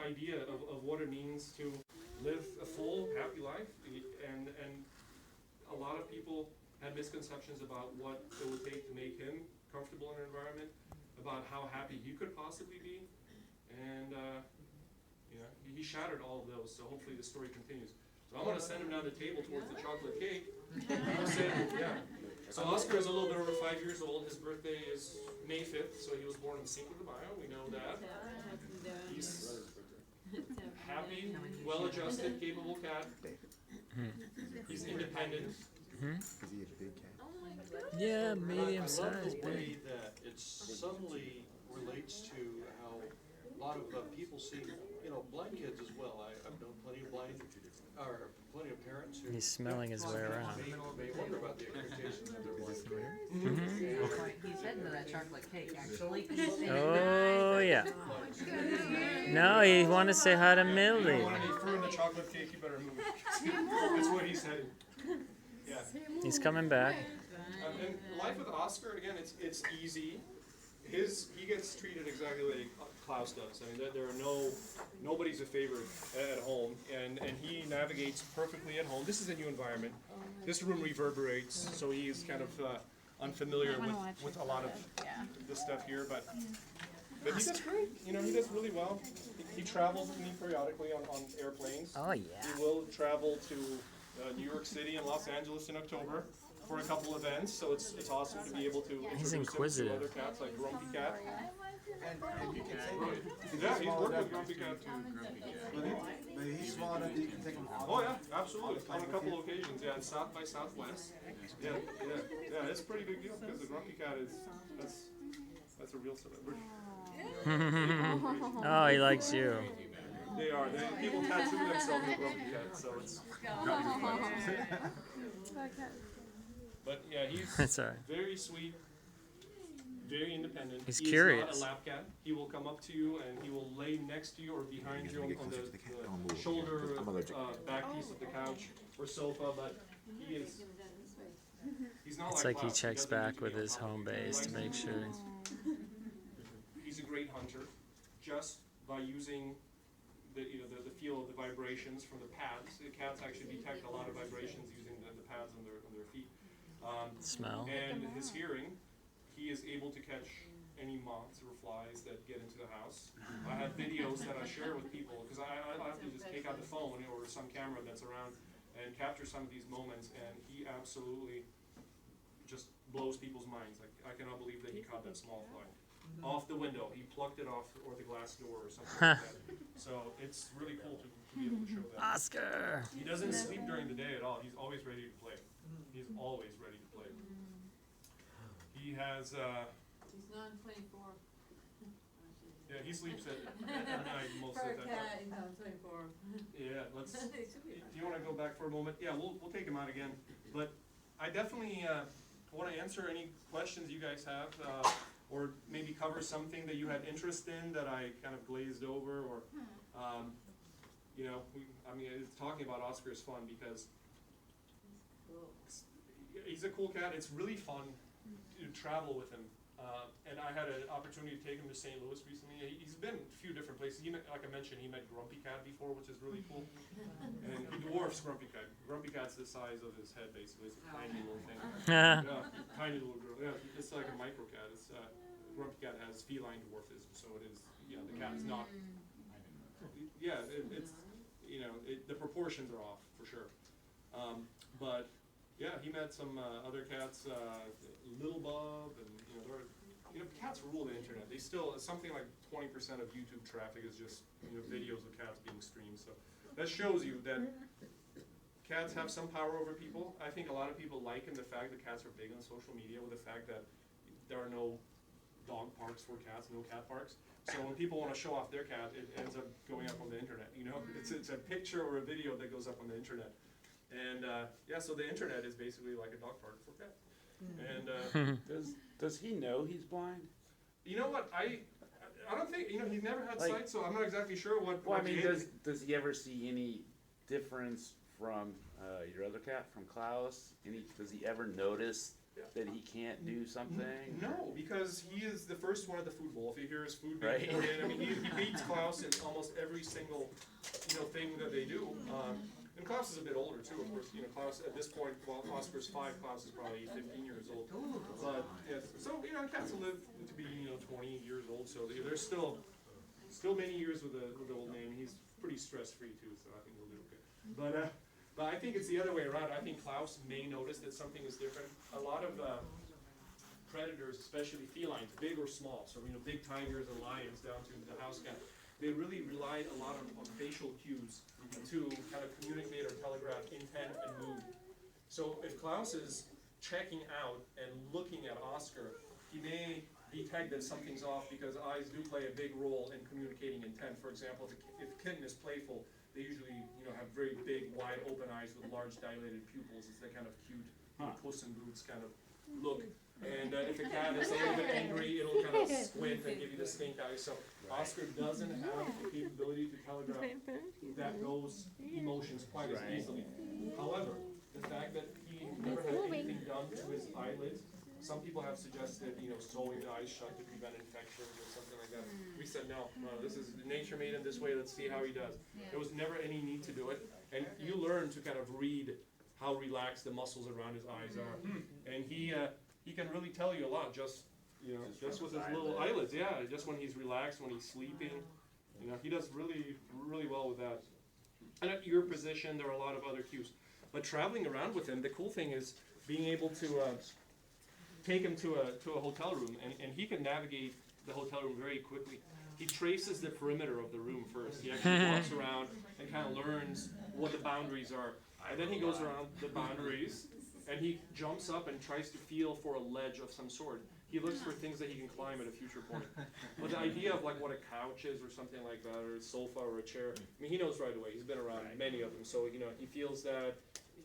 idea of what it means to live a full, happy life. And a lot of people had misconceptions about what it would take to make him comfortable in an environment, about how happy he could possibly be. And he shattered all of those, so hopefully the story continues. So I'm going to send him down the table towards the chocolate cake. So Oskar is a little bit over 5 years old. His birthday is May 5th, so he was born in Cinco de Mayo. We know that. He's happy, well-adjusted, capable cat. He's independent. Is he a big cat? Yeah, medium size. I love the way that it subtly relates to how a lot of people see, blind kids as well. I've known plenty of parents who. He's smelling his way around. May wonder about the expectations of their blind kids. He's heading to that chocolate cake, actually. Oh, yeah. No, he wanted to say hi to If you Millie. don't want any fruit in the chocolate cake, you better move. That's what he said. Yeah. He's coming back. And life with Oskar, again, it's easy. He gets treated exactly like Klaus does. I mean, there are nobody's a favorite at home, and he navigates perfectly at home. This is a new environment. This room reverberates, so he's kind of unfamiliar with a lot of the stuff here, but he does great. He does really well. He travels with me periodically on airplanes. Oh, yeah. He will travel to New York City and Los Angeles in October for a couple events, so it's awesome to be able to introduce him to other cats like Grumpy Cat. And you can take it. Yeah, he's worked with Grumpy Cat. But he's small enough that you can take him out. Oh yeah, absolutely. On a couple occasions, yeah, in South by Southwest. Yeah, it's a pretty big deal because the Grumpy Cat that's a real celebrity. Oh, he likes you. They are. People tattoo themselves with Grumpy Cat, so it's. But yeah, he's Sorry. very sweet, very independent. He's He curious. is not a lap cat. He will come up to you and he will lay next to you or behind you on the shoulder, back piece of the couch or sofa. But he's not It's like like he Klaus. checks doesn't need back to with be on his top of home you. He base likes to make sure. He's a great hunter, just by using the feel of the vibrations from the pads. The cats actually detect a lot of vibrations using the pads on their feet. Smell. And his hearing, he is able to catch any moths or flies that get into the house. I have videos that I share with people because I have to just take out the phone or some camera that's around and capture some of these moments, and he absolutely just blows people's minds. Like, I cannot believe that he caught that small fly off the window. He plucked it off or the glass door or something like that. So it's really cool to be able to show that. Oscar. He doesn't sleep during the day at all. He's always ready to play. He's always ready to play. He has. He's not 24. Yeah, he sleeps at night most of the time. He's not 24. Yeah, let's. Do you want to go back for a moment? Yeah, we'll take him out again. But I definitely want to answer any questions you guys have, or maybe cover something that you had interest in that I kind of glazed over, or talking about Oskar is fun because he's a cool cat. It's really fun to travel with him. And I had an opportunity to take him to St. Louis recently. He's been a few different places. Like I mentioned, he met Grumpy Cat before, which is really cool. And he dwarfs Grumpy Cat. Grumpy Cat's the size of his head, basically. It's a tiny little thing. Tiny little girl. Yeah, it's like a micro cat. Grumpy Cat has feline dwarfism, so it is. The cat is not. Yeah, the proportions are off for sure. But yeah, he met some other cats, Little Bob, and cats rule the internet. They still something like 20% of YouTube traffic is just videos of cats being streamed. So that shows you that cats have some power over people. I think a lot of people liken the fact that cats are big on social media with the fact that there are no dog parks for cats, no cat parks. So when people want to show off their cat, it ends up going up on the internet. It's a picture or a video that goes up on the internet. And so the internet is basically like a dog park for cats. And does he know he's blind? You know what? I don't think he's never had sight, so I'm not exactly sure what. Well, I mean, does he ever see any difference from your other cat, from Klaus? Does he ever notice that he can't do something? No, because he is the first one at the food bowl. If you hear his food being Right. poured in, I mean, he beats Klaus in almost every single, thing that they do. And Klaus is a bit older too, of course. Klaus at this point, while Oscar's 5, Klaus is probably 15 years old. But yes, so cats will live to be 20 years old. So there's still many years with the old name. He's pretty stress-free too, so I think he'll do okay. But I think it's the other way around. I think Klaus may notice that something is different. A lot of predators, especially felines, big or small, so big tigers and lions down to the house cat, they really rely a lot on facial cues to kind of communicate or telegraph intent and mood. So if Klaus is checking out and looking at Oskar, he may detect that something's off because eyes do play a big role in communicating intent. For example, if a kitten is playful, they usually, have very big, wide open eyes with large dilated pupils. It's that kind of cute, Puss in Boots kind of look. And if a cat is a little bit angry, it'll kind of squint and give you the stink eye. So Oskar doesn't have the capability to telegraph those emotions quite as easily. However, the fact that he never had anything done to his eyelids, some people have suggested, sewing the eyes shut to prevent infections or something like that. We said, no, this is nature made him this way, let's see how he does. There was never any need to do it. And you learn to kind of read how relaxed the muscles around his eyes are. And he can really tell you a lot just with his little eyelids. Yeah, just when he's relaxed, when he's sleeping. He does really, really well with that. And at your position, there are a lot of other cues. But traveling around with him, the cool thing is being able to take him to a hotel room, and he can navigate the hotel room very quickly. He traces the perimeter of the room first. He actually walks around and kind of learns what the boundaries are. And then he goes around the boundaries, and he jumps up and tries to feel for a ledge of some sort. He looks for things that he can climb at a future point. But the idea of like what a couch is or something like that, or a sofa or a chair, I mean, he knows right away. He's been around many of them, so he feels that.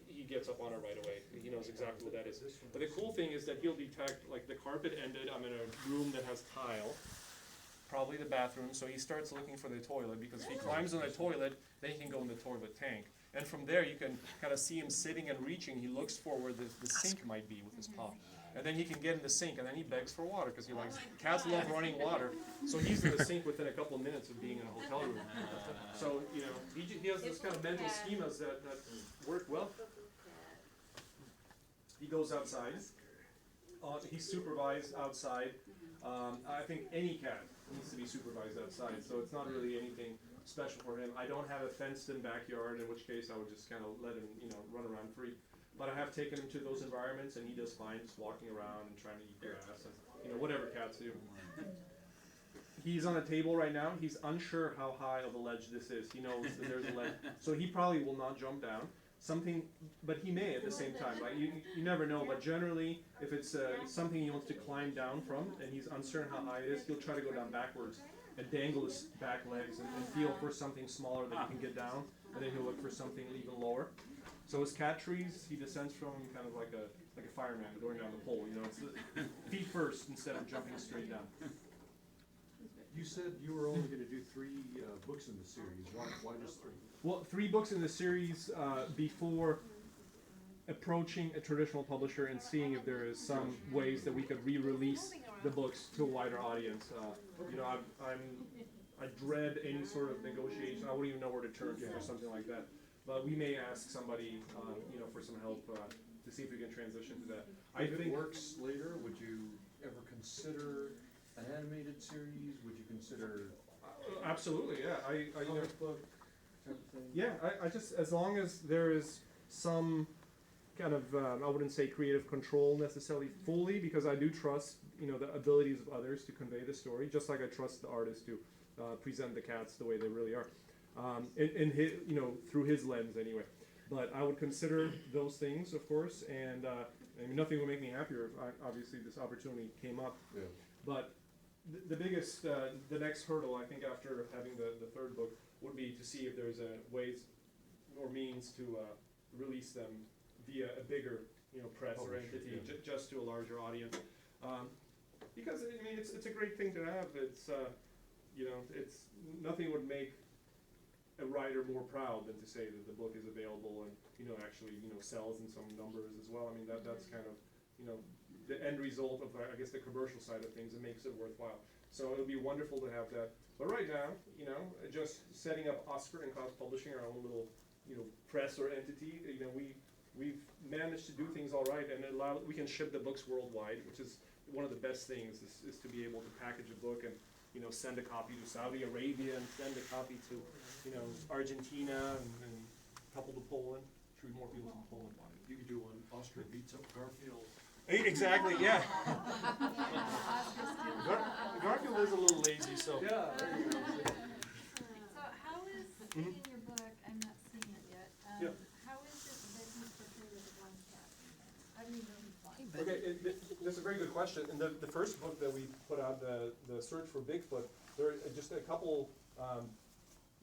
He gets up on it right away. He knows exactly what that is. But the cool thing is that he'll detect, like the carpet ended, I'm in a room that has tile, probably the bathroom, so he starts looking for the toilet, because if he climbs on the toilet, then he can go in the toilet tank. And from there you can kind of see him sitting and reaching. He looks for where the sink might be with his paw. And then he can get in the sink, and then he begs for water, because he likes, cats love running water, so he's in the sink within a couple of minutes of being in a hotel room. So, he has this kind of mental schemas that work well. He goes outside. He's supervised outside. I think any cat needs to be supervised outside, so it's not really anything special for him. I don't have a fenced-in backyard, in which case I would just kind of let him, run around free. But I have taken him to those environments, and he does fine, just walking around and trying to eat grass, and whatever cats do. He's on a table right now. He's unsure how high of a ledge this is. He knows that there's a ledge, so he probably will not jump down. But he may at the same time. Like you never know. But generally, if it's something he wants to climb down from, and he's uncertain how high it is, he'll try to go down backwards and dangle his back legs and feel for something smaller that he can get down, and then he'll look for something even lower. So his cat trees, he descends from kind of like a fireman going down the pole. It's feet first instead of jumping straight down. You said you were only going to do 3 books in the series. Why just 3? Well, 3 books in the series before approaching a traditional publisher and seeing if there is some ways that we could re-release the books to a wider audience. I dread any sort of negotiation. I wouldn't even know where to turn for something like that. But we may ask somebody, for some help to see if we can transition to that. If it works later, would you ever consider an animated series? Would you consider Absolutely, yeah. comic book type of thing? Yeah, I just, as long as there is some kind of, I wouldn't say creative control necessarily fully, because I do trust, the abilities of others to convey the story, just like I trust the artist to present the cats the way they really are, in his, through his lens anyway. But I would consider those things, of course, and nothing would make me happier if obviously this opportunity came up. Yeah. But the biggest, the next hurdle, I think, after having the 3rd book would be to see if there's ways or means to release them via a bigger, press or entity, just to a larger audience. Because it's a great thing to have. It's it's nothing would make a writer more proud than to say that the book is available and actually sells in some numbers as well. That's kind of you know, the end result of, I guess, the commercial side of things, it makes it worthwhile. So it would be wonderful to have that. But right now, you know, just setting up Oskar and Cause Publishing, our own little, you know, press or entity, you know, we've managed to do things all right, and we can ship the books worldwide, which is one of the best things, is to be able to package a book and, you know, send a copy to Saudi Arabia and send a copy to, you know, Argentina and a couple to Poland. Should be more people from Poland buy it. You could do one, Oskar beats up Garfield. Exactly, yeah. Garfield is a little lazy, so. Yeah, there you go. So how is, in your book, I'm not seeing it yet, Yeah. how is it that he's portrayed as a blind cat? How do you know he's blind? Okay, that's a very good question. In the first book that we put out, the Search for Bigfoot, there are just a couple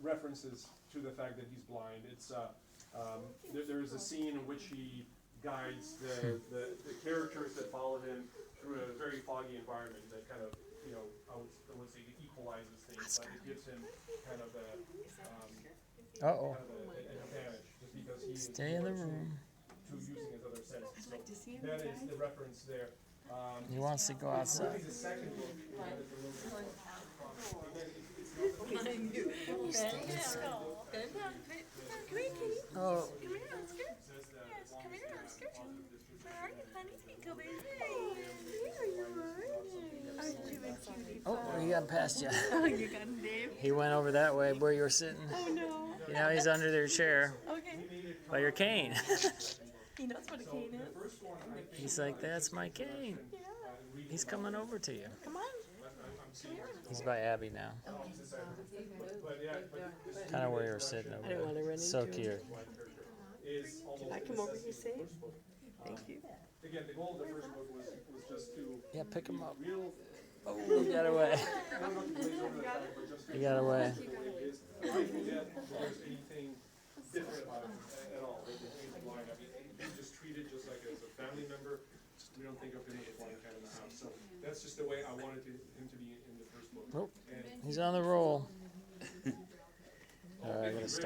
references to the fact that he's blind. It's there's a scene in which he guides the characters that follow him through a very foggy environment that kind of, you know, I would say equalizes things, but it gives him kind of an advantage, just because he is Stay in the more room. to using his other senses. So that is the reference there. He wants to go outside. The second book, that is a little bit more. Again, it's not Oh, oh, he got past you. Oh, you got him, Dave. He went over that way where you were sitting. Oh no. You know, he's under their chair Okay. by your cane. He knows what a cane is. He's like, that's my cane. Yeah. He's coming over to you. Come on. He's by Abby now. Kind of where you were sitting over I don't want to there. run So into him. cute. Did I come over here safe? Thank you. Again, the goal of the first book was just to Yeah, pick him up. real. Oh, he got away. I don't know if you glaze over the fact, but just He got away. the way it is. I forget if there's anything different about him at all. That he's blind. I mean, he's just treated just like as a family member. We don't think of him as a blind cat in the house. So that's just the way I wanted him to be in the first book. Oh, And he's on the roll. All right, I'm gonna start.